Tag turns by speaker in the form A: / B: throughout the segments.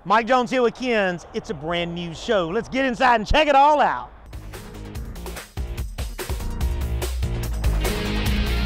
A: Mike Jones here with Ken's. It's a brand new show. Let's get inside and check it all out.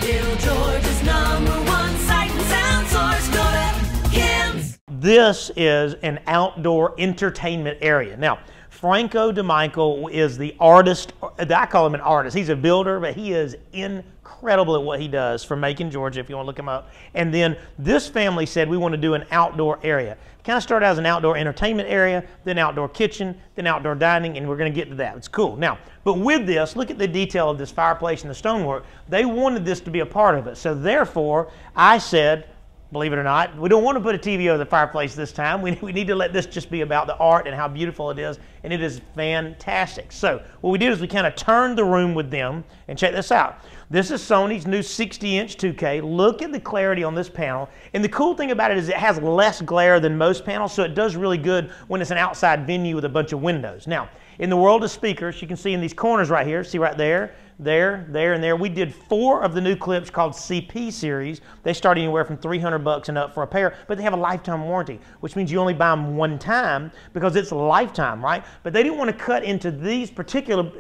B: Little Georgia's #1 sight and sound source. Go to Ken's.
A: This is an outdoor entertainment area. Now, Franco DeMichael is the artist. I call him an artist. He's a builder, but he is incredible at what he does for Macon, Georgia, if you want to look him up. And then this family said we want to do an outdoor area. Kind of started out as an outdoor entertainment area, then outdoor kitchen, then outdoor dining, and we're going to get to that. It's cool. Now, but with this, look at the detail of this fireplace and the stonework. They wanted this to be a part of it. So therefore, I said, believe it or not, we don't want to put a TV over the fireplace this time. We need to let this just be about the art and how beautiful it is, and it is fantastic. So what we did is we kind of turned the room with them, and check this out. This is Sony's new 60-inch 2K. Look at the clarity on this panel, and the cool thing about it is it has less glare than most panels, so it does really good when it's an outside venue with a bunch of windows. Now, in the world of speakers, you can see in these corners right here, see right there, there, and there. We did 4 of the new clips called CP series. They start anywhere from $300 and up for a pair, but they have a lifetime warranty, which means you only buy them one time because it's a lifetime, right? But they didn't want to cut into these particular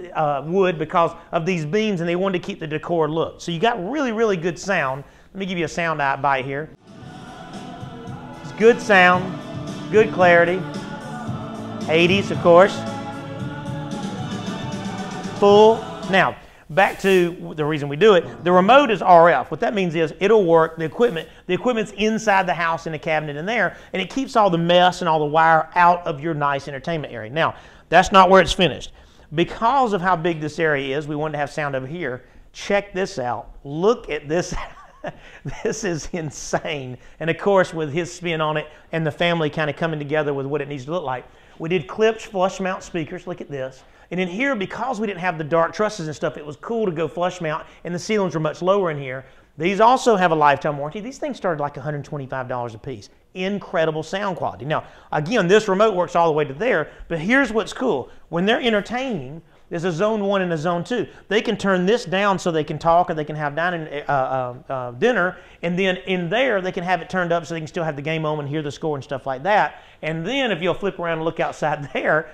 A: wood because of these beams, and they wanted to keep the decor look. So you got really, really good sound. Let me give you a sound bite here. It's good sound, good clarity. 80s, of course. Full. Now, back to the reason we do it, the remote is RF. What that means is it'll work, the equipment's inside the house in a cabinet in there, and it keeps all the mess and all the wire out of your nice entertainment area. Now, that's not where it's finished. Because of how big this area is, we wanted to have sound over here. Check this out. Look at this. This is insane. And of course, with his spin on it and the family kind of coming together with what it needs to look like. We did clips, flush mount speakers. Look at this. And in here, because we didn't have the dark trusses and stuff, it was cool to go flush mount, and the ceilings were much lower in here. These also have a lifetime warranty. These things started like $125 a piece. Incredible sound quality. Now, again, this remote works all the way to there, but here's what's cool. When they're entertaining, there's a zone 1 and a zone 2. They can turn this down so they can talk, or they can have dinner, and then in there, they can have it turned up so they can still have the game on and hear the score and stuff like that. And then if you'll flip around and look outside there,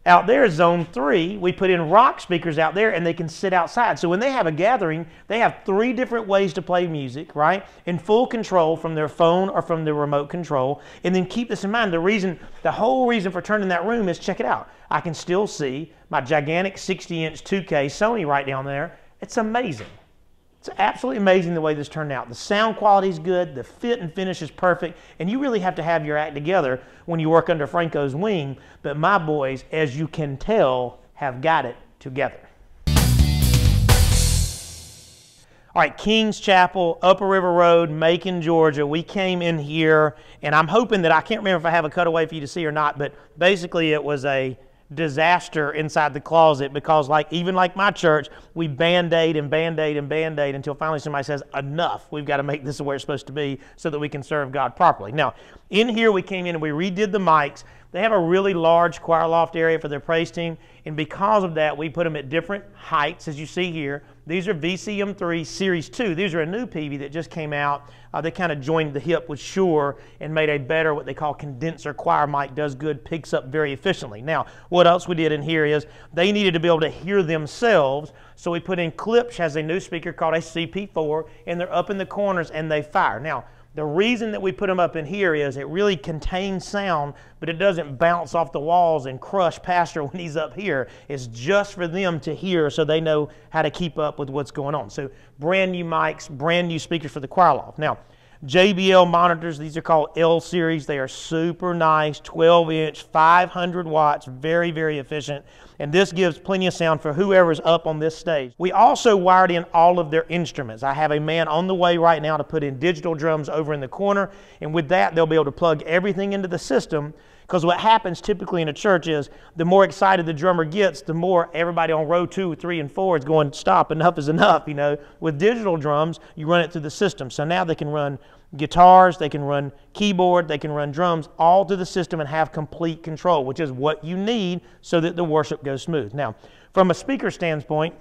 A: out there is zone 3. We put in rock speakers out there, and they can sit outside. So when they have a gathering, they have 3 different ways to play music, right? In full control from their phone or from their remote control. And then keep this in mind, the whole reason for turning that room is, check it out. I can still see my gigantic 60-inch 2K Sony right down there. It's amazing. It's absolutely amazing the way this turned out. The sound quality is good, the fit and finish is perfect, and you really have to have your act together when you work under Franco's wing. But my boys, as you can tell, have got it together. All right, King's Chapel, Upper River Road, Macon, Georgia. We came in here, and I'm hoping that I can't remember if I have a cutaway for you to see or not, but basically it was a disaster inside the closet because even like my church, we band-aid and band-aid and band-aid until finally somebody says, enough, we've got to make this where it's supposed to be so that we can serve God properly. Now, in here we came in and we redid the mics. They have a really large choir loft area for their praise team, and because of that, we put them at different heights, as you see here. These are VCM3 Series 2. These are a new PV that just came out. They kind of joined the hip with Shure and made a better, what they call condenser choir mic. Does good, picks up very efficiently. Now, what else we did in here is they needed to be able to hear themselves, so we put in Klipsch has a new speaker called a CP4, and they're up in the corners and they fire. Now, the reason that we put them up in here is it really contains sound, but it doesn't bounce off the walls and crush Pastor when he's up here. It's just for them to hear so they know how to keep up with what's going on. So brand new mics, brand new speakers for the choir loft. Now, JBL monitors, these are called L series. They are super nice, 12-inch, 500 watts, very, very efficient. And this gives plenty of sound for whoever's up on this stage. We also wired in all of their instruments. I have a man on the way right now to put in digital drums over in the corner, and with that, they'll be able to plug everything into the system, because what happens typically in a church is the more excited the drummer gets, the more everybody on row 2, 3, and 4 is going, stop, enough is enough, you know. With digital drums, you run it through the system. So now they can run guitars, they can run keyboard, they can run drums, all through the system and have complete control, which is what you need so that the worship goes smooth. Now, from a speaker standpoint,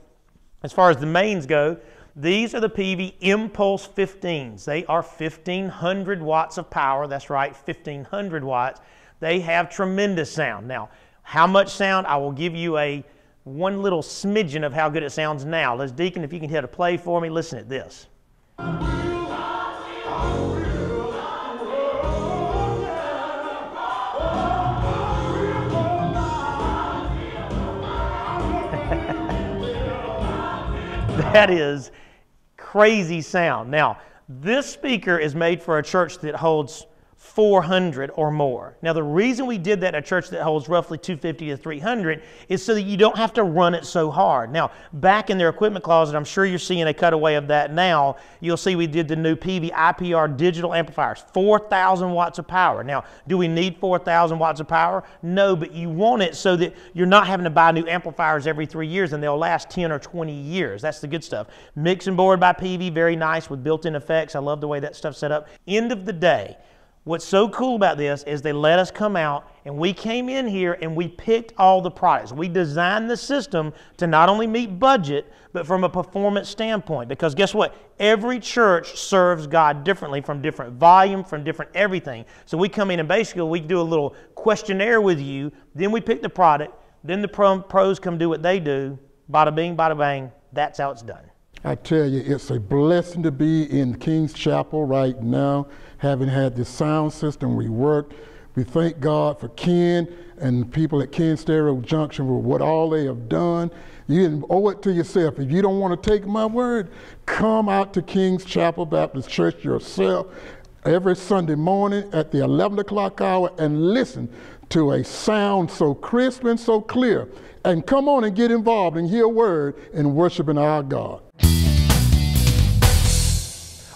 A: as far as the mains go, these are the PV Impulse 15s. They are 1,500 watts of power. That's right, 1,500 watts. They have tremendous sound. Now, how much sound? I will give you one little smidgen of how good it sounds now. Let's, Deacon, if you can hit a play for me, listen at this. That is crazy sound. Now, this speaker is made for a church that holds 400 or more. Now, the reason we did that in a church that holds roughly 250 to 300 is so that you don't have to run it so hard. Now, back in their equipment closet, I'm sure you're seeing a cutaway of that now. You'll see we did the new PV IPR digital amplifiers, 4,000 watts of power. Now, do we need 4,000 watts of power? No, but you want it so that you're not having to buy new amplifiers every 3 years and they'll last 10 or 20 years. That's the good stuff. Mixing board by PV, very nice with built-in effects. I love the way that stuff's set up. End of the day, what's so cool about this is they let us come out and we came in here and we picked all the products. We designed the system to not only meet budget, but from a performance standpoint. Because guess what? Every church serves God differently, from different volume, from different everything. So we come in and basically we do a little questionnaire with you, then we pick the product, then the pros come do what they do, bada bing, bada bang, that's how it's done.
C: I tell you, it's a blessing to be in King's Chapel right now, having had this sound system reworked. We thank God for Ken and the people at Ken Stereo Junction for what all they have done. You owe it to yourself. If you don't want to take my word, come out to King's Chapel Baptist Church yourself every Sunday morning at the 11 o'clock hour and listen to a sound so crisp and so clear. And come on and get involved and hear a word in worshiping our God.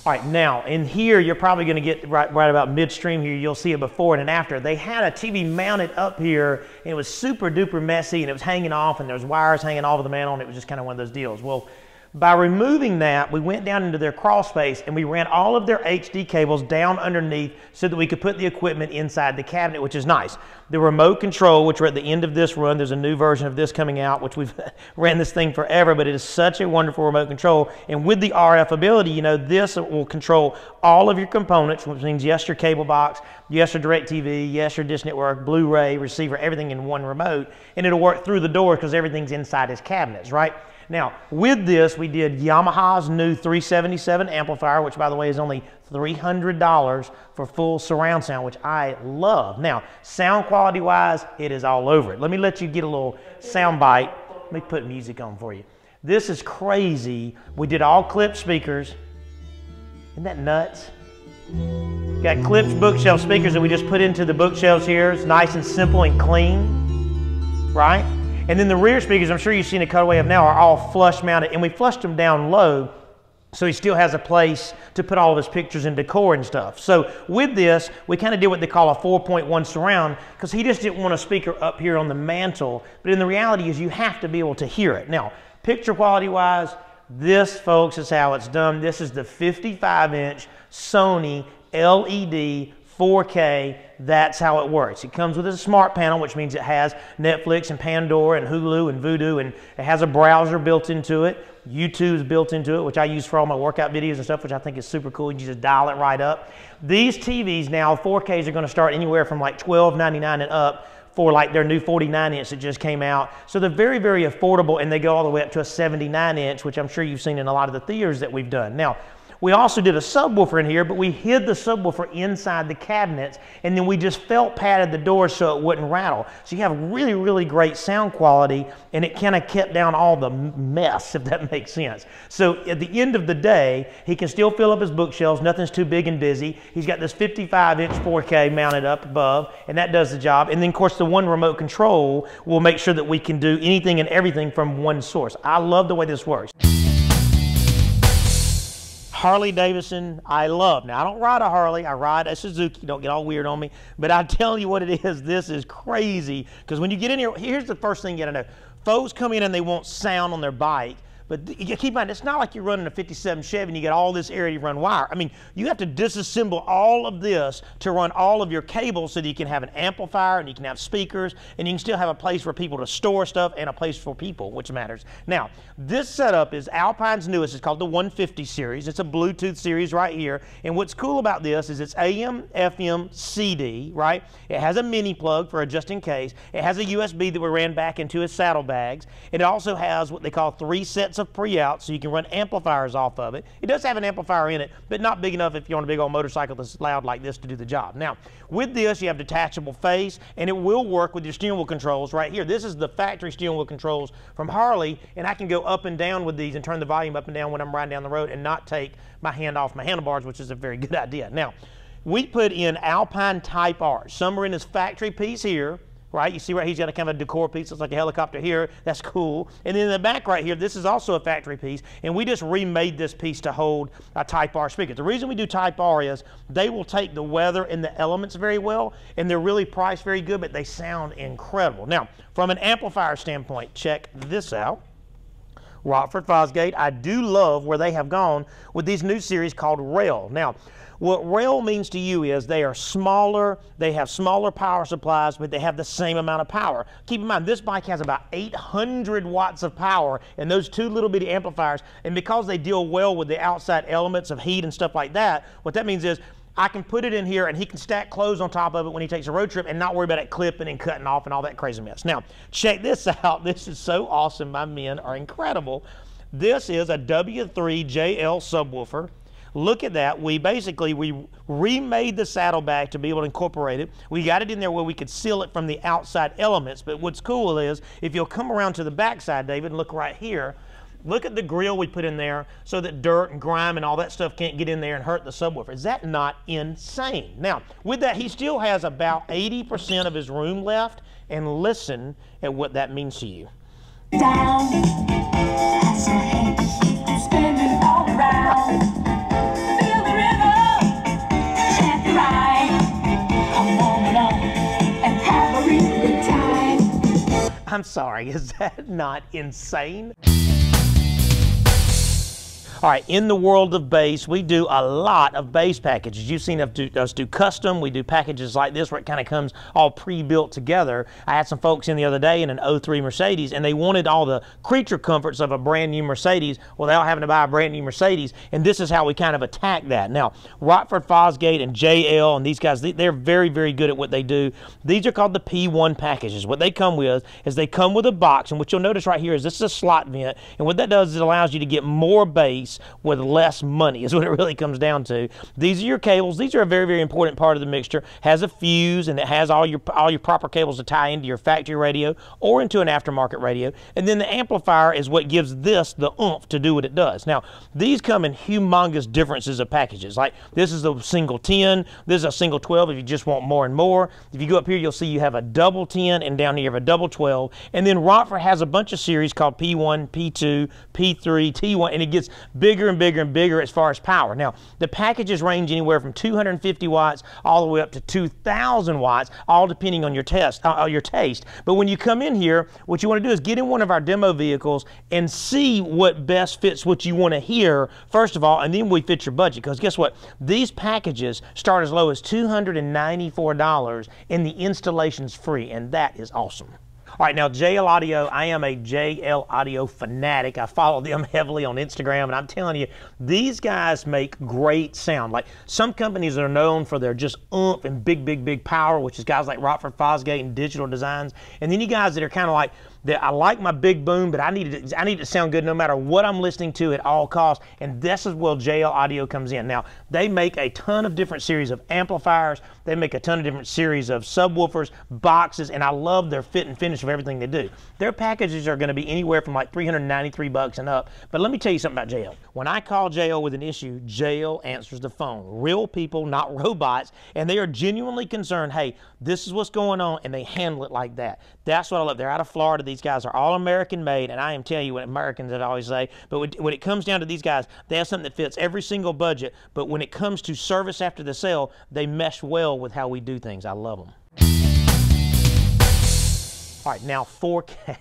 A: All right, now in here, you're probably going to get right about midstream here. You'll see a before and an after. They had a TV mounted up here, and it was super duper messy, and it was hanging off, and there was wires hanging off of the mantle, and it was just kind of one of those deals. Well, by removing that, we went down into their crawl space and we ran all of their HD cables down underneath so that we could put the equipment inside the cabinet, which is nice. The remote control, which we're at the end of this run, there's a new version of this coming out, which we've ran this thing forever, but it is such a wonderful remote control. And with the RF ability, you know, this will control all of your components, which means yes, your cable box, yes, your DirecTV, yes, your Dish Network, Blu-ray, receiver, everything in one remote. And it'll work through the door because everything's inside his cabinets, right? Now, with this, we did Yamaha's new 377 amplifier, which, by the way, is only $300 for full surround sound, which I love. Now, sound quality-wise, it is all over it. Let me let you get a little sound bite. Let me put music on for you. This is crazy. We did all clipped speakers. Isn't that nuts? Got clipped bookshelf speakers that we just put into the bookshelves here. It's nice and simple and clean, right? And then the rear speakers, I'm sure you've seen a cutaway of now, are all flush mounted, and we flushed them down low so he still has a place to put all of his pictures and decor and stuff. So with this, we kind of did what they call a 4.1 surround, because he just didn't want a speaker up here on the mantle. But in the reality is you have to be able to hear it. Now, picture quality wise, this, folks, is how it's done. This is the 55-inch Sony LED 4K, that's how it works. It comes with a smart panel, which means it has Netflix and Pandora and Hulu and Vudu, and it has a browser built into it. YouTube's built into it, which I use for all my workout videos and stuff, which I think is super cool. You just dial it right up. These TVs now, 4Ks, are going to start anywhere from like $12.99 and up for like their new 49-inch that just came out. So they're very, very affordable, and they go all the way up to a 79-inch, which I'm sure you've seen in a lot of the theaters that we've done. Now, we also did a subwoofer in here, but we hid the subwoofer inside the cabinets, and then we just felt padded the doors so it wouldn't rattle. So you have really, really great sound quality, and it kind of kept down all the mess, if that makes sense. So at the end of the day, he can still fill up his bookshelves. Nothing's too big and busy. He's got this 55-inch 4K mounted up above, and that does the job. And then, of course, the one remote control will make sure that we can do anything and everything from one source. I love the way this works. Harley Davidson, I love. Now, I don't ride a Harley. I ride a Suzuki. Don't get all weird on me. But I tell you what it is. This is crazy. Because when you get in here, here's the first thing you got to know. Folks come in and they want sound on their bike. But keep in mind, it's not like you're running a 57 Chevy and you got all this area to run wire. I mean, you have to disassemble all of this to run all of your cables so that you can have an amplifier and you can have speakers and you can still have a place for people to store stuff and a place for people, which matters. Now, this setup is Alpine's newest. It's called the 150 series. It's a Bluetooth series right here. And what's cool about this is it's AM, FM, CD, right? It has a mini plug for a just in case. It has a USB that we ran back into his saddlebags. It also has what they call 3 sets of pre-outs, so you can run amplifiers off of it. It does have an amplifier in it, but not big enough if you're on a big old motorcycle that's loud like this to do the job. Now, with this, you have detachable face, and it will work with your steering wheel controls right here. This is the factory steering wheel controls from Harley, and I can go up and down with these and turn the volume up and down when I'm riding down the road and not take my hand off my handlebars, which is a very good idea. Now, we put in Alpine Type R. Some are in his factory piece here, right? You see right, he's got a kind of a decor piece. It's like a helicopter here. That's cool. And then in the back right here, this is also a factory piece, and we just remade this piece to hold a Type R speaker. The reason we do Type R is they will take the weather and the elements very well, and they're really priced very good, but they sound incredible. Now, from an amplifier standpoint, check this out. Rockford Fosgate, I do love where they have gone with these new series called Rail. Now, what Rail means to you is they are smaller, they have smaller power supplies, but they have the same amount of power. Keep in mind, this bike has about 800 watts of power in those 2 little bitty amplifiers, and because they deal well with the outside elements of heat and stuff like that, what that means is I can put it in here and he can stack clothes on top of it when he takes a road trip and not worry about it clipping and cutting off and all that crazy mess. Now, check this out. This is so awesome. My men are incredible. This is a W3JL subwoofer. Look at that. We remade the saddlebag to be able to incorporate it. We got it in there where we could seal it from the outside elements. But what's cool is if you'll come around to the backside, David, and look right here, look at the grill we put in there so that dirt and grime and all that stuff can't get in there and hurt the subwoofer. Is that not insane? Now, with that, he still has about 80% of his room left, and listen at what that means to you.
B: Down, I saw him spinning all around. Feel the river, chant the ride. Come on along and have a real good time.
A: I'm sorry, is that not insane? All right, in the world of bass, we do a lot of bass packages. You've seen us do custom. We do packages like this where it kind of comes all pre-built together. I had some folks in the other day in an 03 Mercedes, and they wanted all the creature comforts of a brand new Mercedes without having to buy a brand new Mercedes, and this is how we kind of attack that. Now, Rockford Fosgate and JL and these guys, they're very, very good at what they do. These are called the P1 packages. What they come with is they come with a box, and what you'll notice right here is this is a slot vent, and what that does is it allows you to get more bass with less money is what it really comes down to. These are your cables. These are a very, very important part of the mixture. Has a fuse, and it has all your proper cables to tie into your factory radio or into an aftermarket radio. And then the amplifier is what gives this the oomph to do what it does. Now, these come in humongous differences of packages. Like this is a single 10, this is a single 12 if you just want more and more. If you go up here, you'll see you have a double 10, and down here you have a double 12. And then Rockford has a bunch of series called P1, P2, P3, T1, and it gets bigger and bigger and bigger as far as power. Now, the packages range anywhere from 250 watts all the way up to 2,000 watts, all depending on your taste. But when you come in here, what you want to do is get in one of our demo vehicles and see what best fits what you want to hear, first of all, and then we fit your budget. Because guess what? These packages start as low as $294, and the installation's free, and that is awesome. All right, now JL Audio, I am a JL Audio fanatic. I follow them heavily on Instagram, and I'm telling you, these guys make great sound. Like some companies are known for their just oomph and big, big, big power, which is guys like Rockford Fosgate and Digital Designs. And then you guys that are kind of like, that I like my big boom, but I need it to sound good no matter what I'm listening to at all costs, and this is where JL Audio comes in. Now, they make a ton of different series of amplifiers, they make a ton of different series of subwoofers, boxes, and I love their fit and finish of everything they do. Their packages are going to be anywhere from like $393 and up, but let me tell you something about JL. When I call JL with an issue, JL answers the phone. Real people, not robots, and they are genuinely concerned, hey, this is what's going on, and they handle it like that. That's what I love. They're out of Florida. These guys are all American made, and I am telling you what Americans that always say, but when it comes down to these guys, they have something that fits every single budget, but when it comes to service after the sale, they mesh well with how we do things. I love them. All right, now 4K.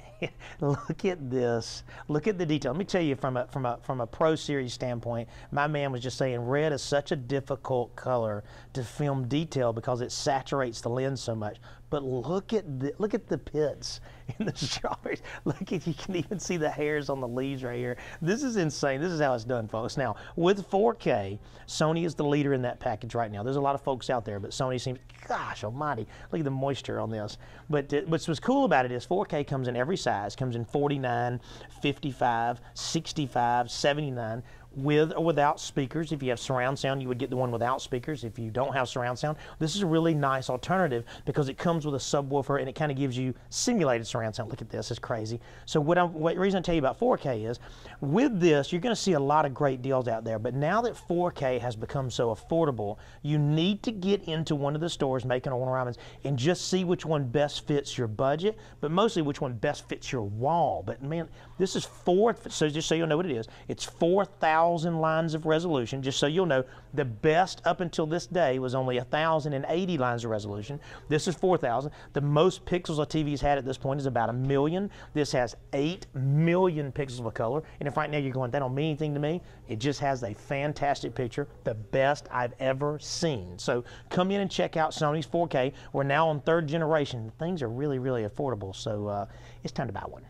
A: Look at this. Look at the detail. Let me tell you, from a Pro Series standpoint, my man was just saying red is such a difficult color to film detail because it saturates the lens so much. But look at the pits in the strawberries. You can even see the hairs on the leaves right here. This is insane. This is how it's done, folks. Now, with 4K, Sony is the leader in that package right now. There's a lot of folks out there, but Sony seems, gosh almighty, look at the moisture on this. But what's cool about it is 4K comes in every size. Comes in 49, 55, 65, 79. With or without speakers. If you have surround sound, you would get the one without speakers. If you don't have surround sound, this is a really nice alternative because it comes with a subwoofer and it kind of gives you simulated surround sound. Look at this, it's crazy. So what reason I tell you about 4K is, with this, you're going to see a lot of great deals out there, but now that 4K has become so affordable, you need to get into one of the stores, Macon or Warner Robins, and just see which one best fits your budget, but mostly which one best fits your wall. But man, this is so just so you'll know what it is, it's 4,000 lines of resolution. Just so you'll know, the best up until this day was only 1,080 lines of resolution. This is 4,000. The most pixels a TV's had at this point is about 1 million. This has 8 million pixels of color. And if right now you're going, that don't mean anything to me, it just has a fantastic picture, the best I've ever seen. So come in and check out Sony's 4K. We're now on 3rd generation. Things are really, really affordable. So it's time to buy one.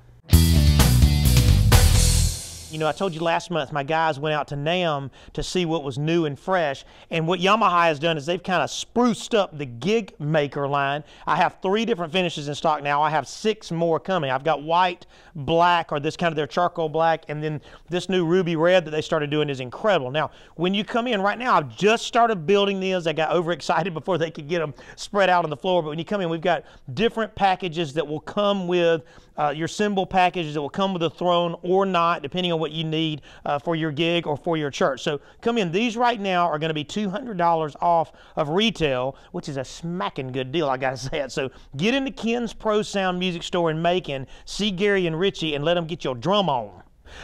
A: You know, I told you last month my guys went out to NAMM to see what was new and fresh, and what Yamaha has done is they've kind of spruced up the Gig Maker line. I have 3 different finishes in stock now. I have 6 more coming. I've got white, black, or this kind of their charcoal black, and then this new ruby red that they started doing is incredible. Now, when you come in right now, I've just started building these. I got overexcited before they could get them spread out on the floor, but when you come in, we've got different packages that will come with your cymbal packages that will come with a throne or not, depending on what you need for your gig or for your church. So come in. These right now are going to be $200 off of retail, which is a smacking good deal, I got to say it. So get into Ken's Pro Sound Music Store in Macon, see Gary and Richie, and let them get your drum on.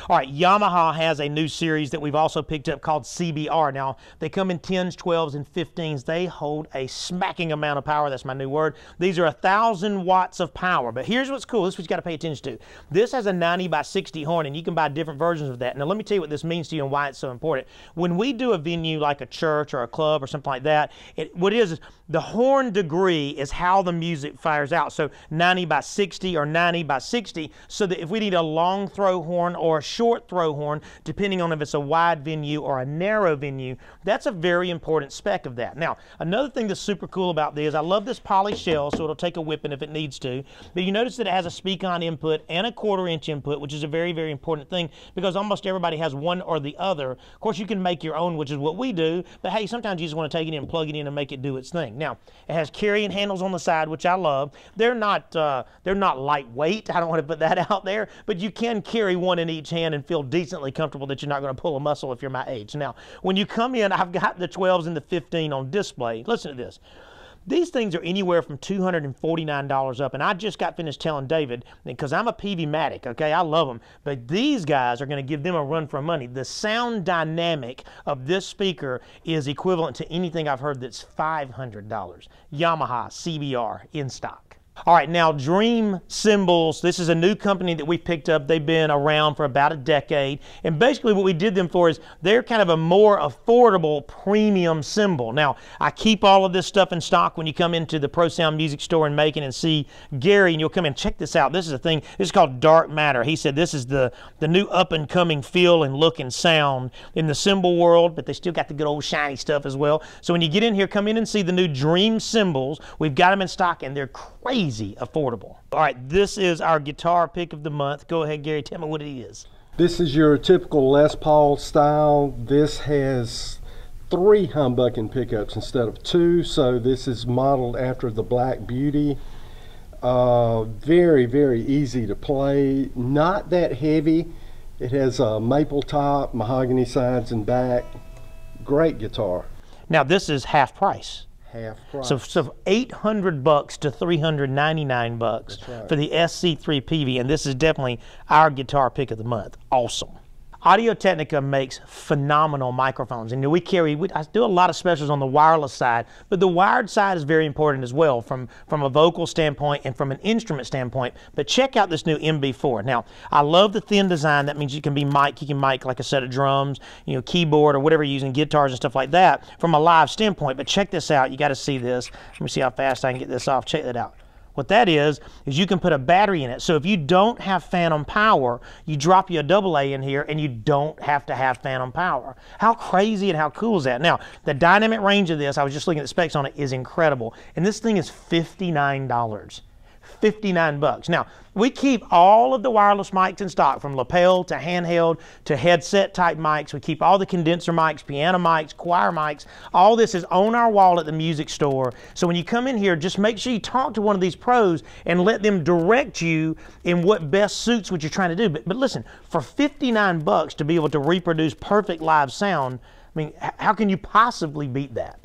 A: All right, Yamaha has a new series that we've also picked up called CBR. Now, they come in 10s, 12s, and 15s. They hold a smacking amount of power. That's my new word. These are 1,000 watts of power. But here's what's cool. This is what you got to pay attention to. This has a 90 by 60 horn, and you can buy different versions of that. Now, let me tell you what this means to you and why it's so important. When we do a venue like a church or a club or something like that, what it is the horn degree is how the music fires out. So 90 by 60 or 90 by 60, so that if we need a long throw horn or a short throw horn, depending on if it's a wide venue or a narrow venue, that's a very important spec of that. Now, another thing that's super cool about this, I love this poly shell, so it'll take a whipping if it needs to, but you notice that it has a speak-on input and a 1/4 inch input, which is a very, very important thing because almost everybody has one or the other. Of course, you can make your own, which is what we do, but hey, sometimes you just want to take it in, plug it in, and make it do its thing. Now, it has carrying handles on the side, which I love. They're not lightweight. I don't want to put that out there, but you can carry one in each hand and feel decently comfortable that you're not going to pull a muscle if you're my age. Now, when you come in, I've got the 12s and the 15 on display. Listen to this. These things are anywhere from $249 up, and I just got finished telling David, because I'm a PV-matic, okay, I love them, but these guys are going to give them a run for money. The sound dynamic of this speaker is equivalent to anything I've heard that's $500. Yamaha CBR in stock. All right, now Dream Cymbals, this is a new company that we picked up. They've been around for about a decade, and basically what we did them for is they're kind of a more affordable premium cymbal. Now, I keep all of this stuff in stock when you come into the Pro Sound Music Store in Macon and see Gary, and you'll come in, check this out. This is a thing, this is called Dark Matter. He said this is the new up-and-coming feel and look and sound in the cymbal world, but they still got the good old shiny stuff as well. So when you get in here, come in and see the new Dream Cymbals. We've got them in stock, and they're crazy affordable. All right, this is our guitar pick of the month. Go ahead, Gary, tell me what it is.
D: This is your typical Les Paul style. This has 3 humbucking pickups instead of 2, so this is modeled after the Black Beauty. Very, very easy to play. Not that heavy. It has a maple top, mahogany sides and back. Great guitar.
A: Now, this is half price.
D: Half price.
A: So $800 to $399
D: That's right.
A: for the SC3 PV, and this is definitely our guitar pick of the month. Awesome. Audio-Technica makes phenomenal microphones, and I do a lot of specials on the wireless side, but the wired side is very important as well from a vocal standpoint and from an instrument standpoint. But check out this new MB4. Now, I love the thin design. That means you can mic like a set of drums, keyboard or whatever you're using, guitars and stuff like that from a live standpoint. But check this out. You got to see this. Let me see how fast I can get this off. Check that out. What that is you can put a battery in it. So if you don't have phantom power, you drop you a AA in here and you don't have to have phantom power. How crazy and how cool is that? Now, the dynamic range of this, I was just looking at the specs on it, is incredible. And this thing is $59. 59 bucks. Now, we keep all of the wireless mics in stock, from lapel to handheld to headset type mics. We keep all the condenser mics, piano mics, choir mics. All this is on our wall at the music store. So when you come in here, just make sure you talk to one of these pros and let them direct you in what best suits what you're trying to do. But listen, for 59 bucks to be able to reproduce perfect live sound, I mean, how can you possibly beat that?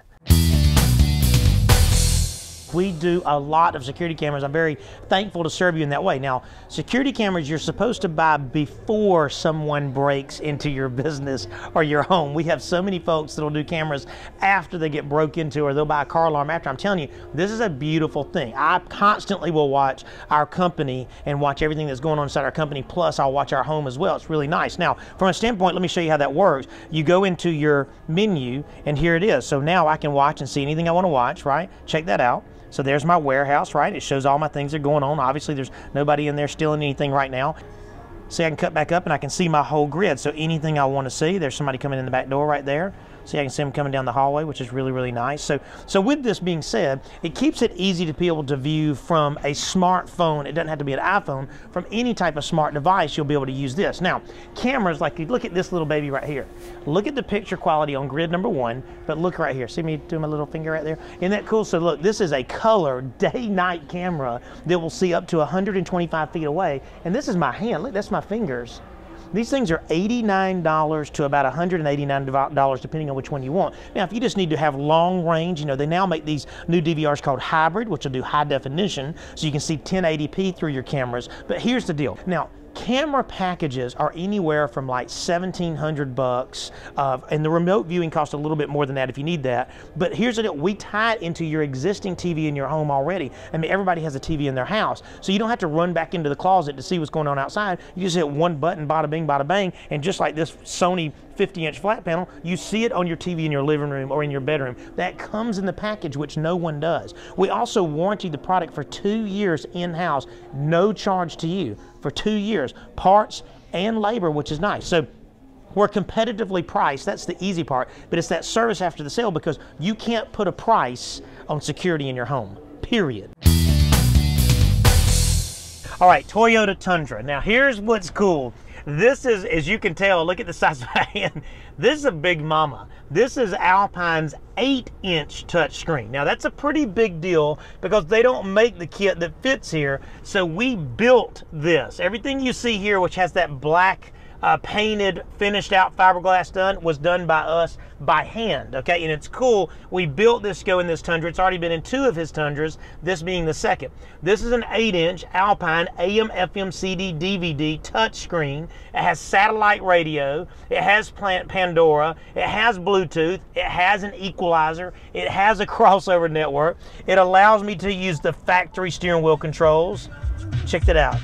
A: We do a lot of security cameras. I'm very thankful to serve you in that way. Now, security cameras you're supposed to buy before someone breaks into your business or your home. We have so many folks that'll do cameras after they get broke into, or they'll buy a car alarm after. I'm telling you, this is a beautiful thing. I constantly will watch our company and watch everything that's going on inside our company, plus I'll watch our home as well. It's really nice. Now, from a standpoint, let me show you how that works. You go into your menu, and here it is. So now I can watch and see anything I want to watch, right? Check that out. So there's my warehouse, right? It shows all my things that are going on. Obviously, there's nobody in there stealing anything right now. See, I can cut back up and I can see my whole grid. So anything I want to see, there's somebody coming in the back door right there. See, I can see them coming down the hallway, which is really, really nice. So with this being said, it keeps it easy to be able to view from a smartphone. It doesn't have to be an iPhone. From any type of smart device, you'll be able to use this. Now, cameras, like you look at this little baby right here. Look at the picture quality on grid number 1, but look right here. See me do my little finger right there? Isn't that cool? So look, this is a color day-night camera that will see up to 125 feet away. And this is my hand. Look, that's my fingers. These things are $89 to about $189 depending on which one you want. Now, if you just need to have long range, they now make these new DVRs called hybrid, which will do high definition, so you can see 1080p through your cameras. But here's the deal. Now, camera packages are anywhere from like $1,700, and the remote viewing costs a little bit more than that if you need that. But here's the deal: we tie it into your existing TV in your home already. I mean, everybody has a TV in their house, so you don't have to run back into the closet to see what's going on outside. You just hit one button, bada bing, bada bang, and just like this Sony 50-inch flat panel, you see it on your TV in your living room or in your bedroom. That comes in the package, which no one does. We also warranty the product for 2 years in-house, no charge to you for 2 years, parts and labor, which is nice. So we're competitively priced. That's the easy part, but it's that service after the sale, because you can't put a price on security in your home, period. All right, Toyota Tundra. Now here's what's cool. This is, as you can tell, look at the size of my hand. This is a big mama. This is Alpine's 8-inch touchscreen. Now that's a pretty big deal because they don't make the kit that fits here. So we built this. Everything you see here, which has that black painted, finished out fiberglass done, was done by us by hand, okay? And it's cool. We built this to go in this Tundra. It's already been in 2 of his Tundras, this being the second. This is an 8-inch Alpine AM, FM, CD, DVD touchscreen. It has satellite radio. It has Pandora. It has Bluetooth. It has an equalizer. It has a crossover network. It allows me to use the factory steering wheel controls. Check that out.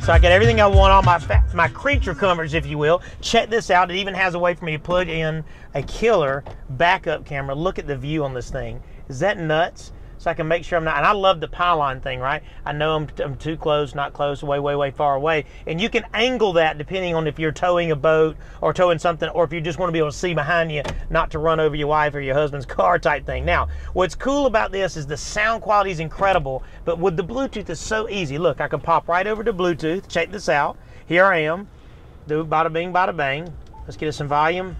A: So I get everything I want, all my creature comforts, if you will. Check this out. It even has a way for me to plug in a killer backup camera. Look at the view on this thing. Is that nuts? So I can make sure I'm not, and I love the pylon thing, right? I know I'm too close, not close, way, way, way far away. And you can angle that depending on if you're towing a boat or towing something, or if you just want to be able to see behind you, not to run over your wife or your husband's car type thing. Now, what's cool about this is the sound quality is incredible, but with the Bluetooth, it's so easy. Look, I can pop right over to Bluetooth. Check this out. Here I am. Do bada bing, bada bang. Let's get us some volume.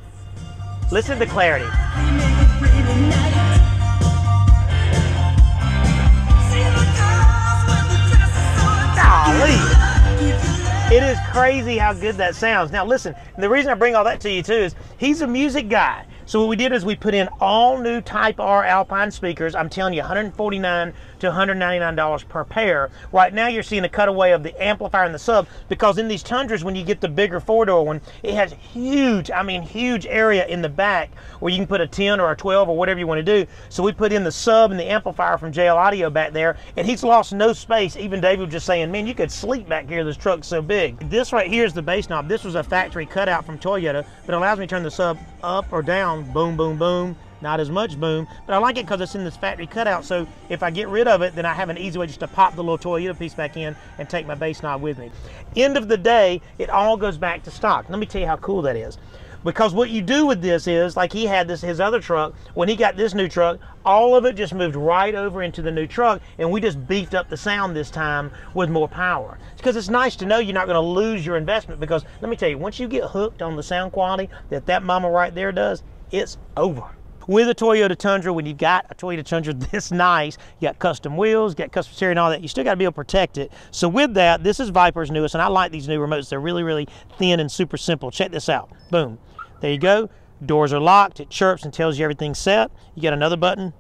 A: Listen to the clarity. It is crazy how good that sounds. Now listen, and the reason I bring all that to you too is he's a music guy. So what we did is we put in all new Type R Alpine speakers. I'm telling you, $149 to $199 per pair. Right now you're seeing a cutaway of the amplifier and the sub, because in these Tundras, when you get the bigger 4-door one, it has huge, I mean huge area in the back where you can put a 10 or a 12 or whatever you want to do. So we put in the sub and the amplifier from JL Audio back there, and he's lost no space. Even David was just saying, man, you could sleep back here, this truck's so big. This right here is the bass knob. This was a factory cutout from Toyota, but it allows me to turn the sub up or down, boom, boom, boom. Not as much boom, but I like it because it's in this factory cutout, so if I get rid of it, then I have an easy way just to pop the little Toyota piece back in and take my bass knob with me. End of the day, it all goes back to stock. Let me tell you how cool that is. Because what you do with this is, like he had this, his other truck, when he got this new truck, all of it just moved right over into the new truck, and we just beefed up the sound this time with more power. Because it's nice to know you're not going to lose your investment, because let me tell you, once you get hooked on the sound quality that mama right there does, it's over. With a Toyota Tundra, when you've got a Toyota Tundra this nice, you got custom wheels, you got custom steering and all that, you still got to be able to protect it. So with that, this is Viper's newest, and I like these new remotes. They're really, really thin and super simple. Check this out. Boom. There you go. Doors are locked. It chirps and tells you everything's set. You got another button.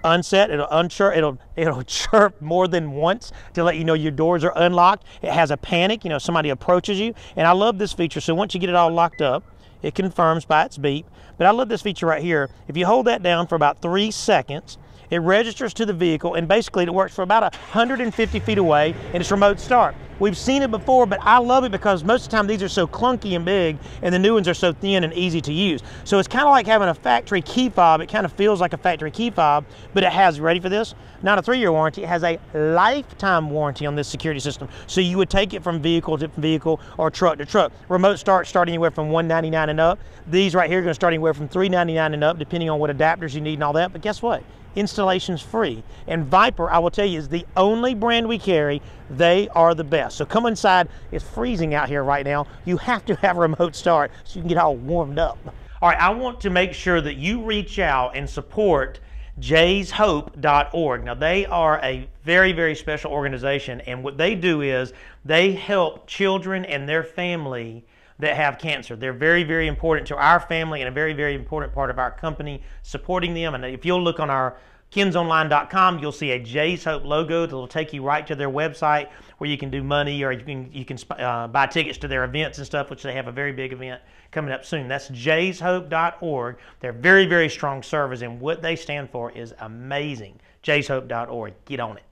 A: Unset. It'll unchirp. It'll chirp more than once to let you know your doors are unlocked. It has a panic, you know, somebody approaches you. And I love this feature. So once you get it all locked up, it confirms by its beep. But I love this feature right here. If you hold that down for about 3 seconds, it registers to the vehicle, and basically it works for about 150 feet away, and it's remote start. We've seen it before, but I love it because most of the time these are so clunky and big, and the new ones are so thin and easy to use. So it's kind of like having a factory key fob. It kind of feels like a factory key fob, but it has, ready for this? Not a 3-year warranty, it has a lifetime warranty on this security system. So you would take it from vehicle to vehicle or truck to truck. Remote start anywhere from $199 and up. These right here are going to start anywhere from $399 and up, depending on what adapters you need and all that. But guess what? Installation's free. And Viper, I will tell you, is the only brand we carry. They are the best. So come inside. It's freezing out here right now. You have to have a remote start so you can get all warmed up. All right, I want to make sure that you reach out and support jayshope.org. Now, they are a very, very special organization, and what they do is they help children and their family that have cancer. They're very, very important to our family and a very, very important part of our company, supporting them. And if you'll look on our kinsonline.com, you'll see a Jay's Hope logo that will take you right to their website where you can do money, or you can buy tickets to their events and stuff, which they have a very big event coming up soon. That's jayshope.org. They're very, very strong servers, and what they stand for is amazing. jayshope.org. Get on it.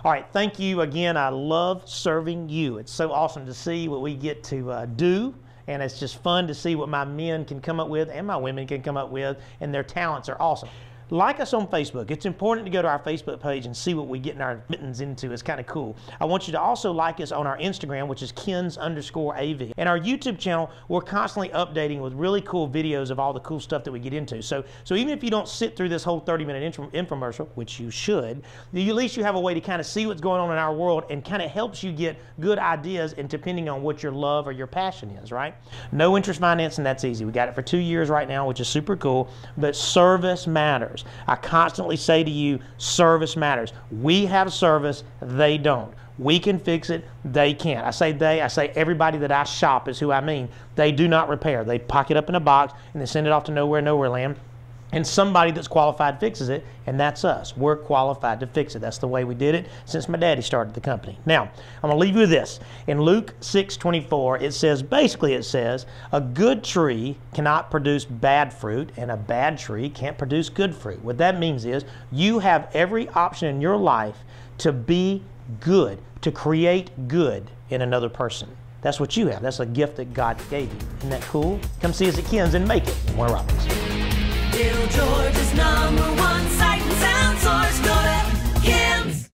A: All right, thank you again. I love serving you. It's so awesome to see what we get to do. And it's just fun to see what my men can come up with and my women can come up with, and their talents are awesome. Like us on Facebook. It's important to go to our Facebook page and see what we get our mittens into. It's kind of cool. I want you to also like us on our Instagram, which is Kins_AV. And our YouTube channel, we're constantly updating with really cool videos of all the cool stuff that we get into. So even if you don't sit through this whole 30-minute infomercial, which you should, at least you have a way to kind of see what's going on in our world, and kind of helps you get good ideas, and depending on what your love or your passion is, right? No interest financing, that's easy. We got it for 2 years right now, which is super cool, but service matters. I constantly say to you, service matters. We have service, they don't. We can fix it, they can't. I say everybody that I shop is who I mean. They do not repair. They pack it up in a box and they send it off to nowhere land. And somebody that's qualified fixes it, and that's us. We're qualified to fix it. That's the way we did it since my daddy started the company. Now, I'm going to leave you with this. In Luke 6:24, it says, a good tree cannot produce bad fruit, and a bad tree can't produce good fruit. What that means is you have every option in your life to be good, to create good in another person. That's what you have. That's a gift that God gave you. Isn't that cool? Come see us at Kins in Macon, Warner Robins.
B: Little George's #1 site.